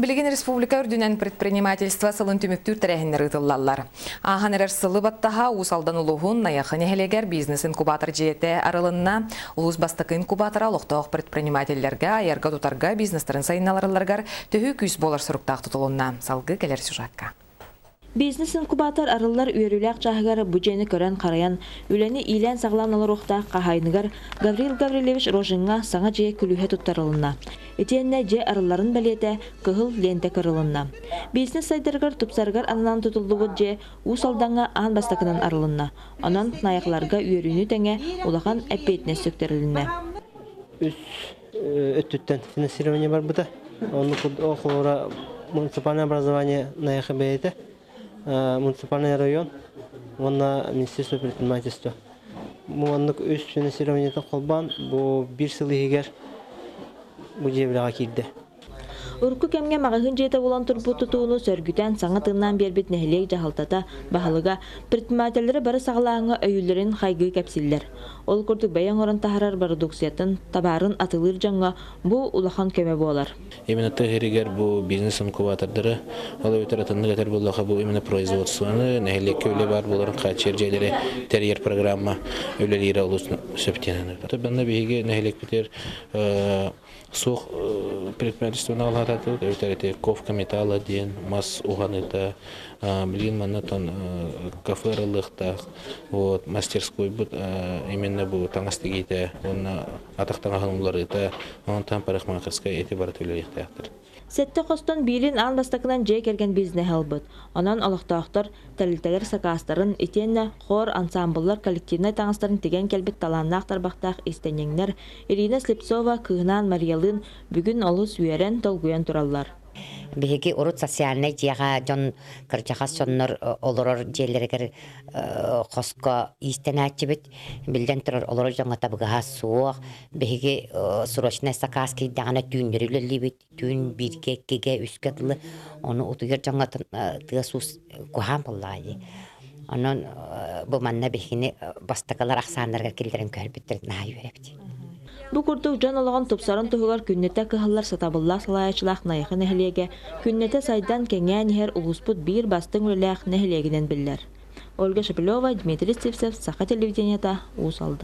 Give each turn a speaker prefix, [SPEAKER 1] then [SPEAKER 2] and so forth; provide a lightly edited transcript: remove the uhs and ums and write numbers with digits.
[SPEAKER 1] Билигин республика үрдүнен предпринимательство сылын түмүктүр тәрәһиннәр ытыллаллар. Аханерер сылы баттаха усалдан улуғын наяқын эхелегер бизнес-инкубатор жете арылынна улус бастықы инкубатора лоқтоқ предпринимательлерге, айырға тутарға бизнестерін сайыналарыларғар төхі күйс болар сұрықтақ тұтылынна. Салғы келер сюжетка.
[SPEAKER 2] Бизнес-инкубатор арылар үйеріләк жағығары бүджені көрен қараян, үләні илән сағламналар оқтақ қағайныгар Гаврил Гаврилевич Рожинға саңа жие күліге тұттарылына. Етенне же арыларын бәлеті күхіл ленте кырылына. Бизнес сайдырғар тұпсарғар анынан тұтылуы же усалданға ан бастақынан арылына. Онан наяқларға үйеріні тәңе улақан әппетіне сөктеріліне.
[SPEAKER 3] Өттіттен финансирование бар бұда. Оны оқуыра муниципальное образование наяқы бәйеті. Муниципальный район, онна Министерство предпринимательства. Муаннык өз финансирование қолбан, бұл бір сылы егер бұл жевліға келді.
[SPEAKER 2] Урку кемге мағығын жете болан тұрбу тұтуыны сөргүтен саңа тыңнан бербет нәхілек жағалтата бағылыға предпринимательдері бары сағылағыңа өйілерін қайғы кәпсілдер. Ол күрдік бәйен орын тахарар продукциятын табарын атылыр жаңға бұл улахан көме болар.
[SPEAKER 4] Именно тәхерегер бұл бизнес-инкубатордары, ол өтір атынды кәтер болуға бұл именно производствоны, нәхілек көйлі бар боларын қачер жайлері терьер программа өлелері олысын сөптенені. Бәнді бейге нәхілек бітер соқ предпринимательствоны алғататы, өтір ковка металла ден, мас уғаныта, білген маннатон кафералықта, мастерской бұд, именно бұл таңасты кейті, оны атақтан ағынылар еті, оның там парықмақырскай еті бары төлер ектаяқтыр.
[SPEAKER 2] Сетті қостан бейлін ан бастақынан жай керген бизнес албыд. Онан алықтақтар тәлілтәгер сақастарын етенне қор ансамбллар коллективнай таңыстарын теген келбет таланнақтар бақтақ истенеңнер Ирина Слепцова кығынан Мариялын бүгін олы сүйерен толгуян тұраллар.
[SPEAKER 5] Беги урут социальный жаға жон кыржаға соннор олорор жерлерегер қосқа истенәтчебет билден тұрар олорор жоңа табыға суық беги срочный сакаски дағана түйіндерілі түйін бірге кеге үскетілі оны утугер жоңа тығасус кухам боллайды. Onun bu manna bihini bastakalar aksanlarga keldiren körbitter nahi verepti.
[SPEAKER 2] Bu kurtuk can olağan topsarın tuğular künnete kıhallar satabıllah salayaçılaq nayıqı nehiliyege, künnete saydan kenge niher ulusput bir bastın ülelaq nehiliyeginen biller. Olga Shapilova, Dmitry Stivtsev, Sakha televizyoniyata, Usaldı.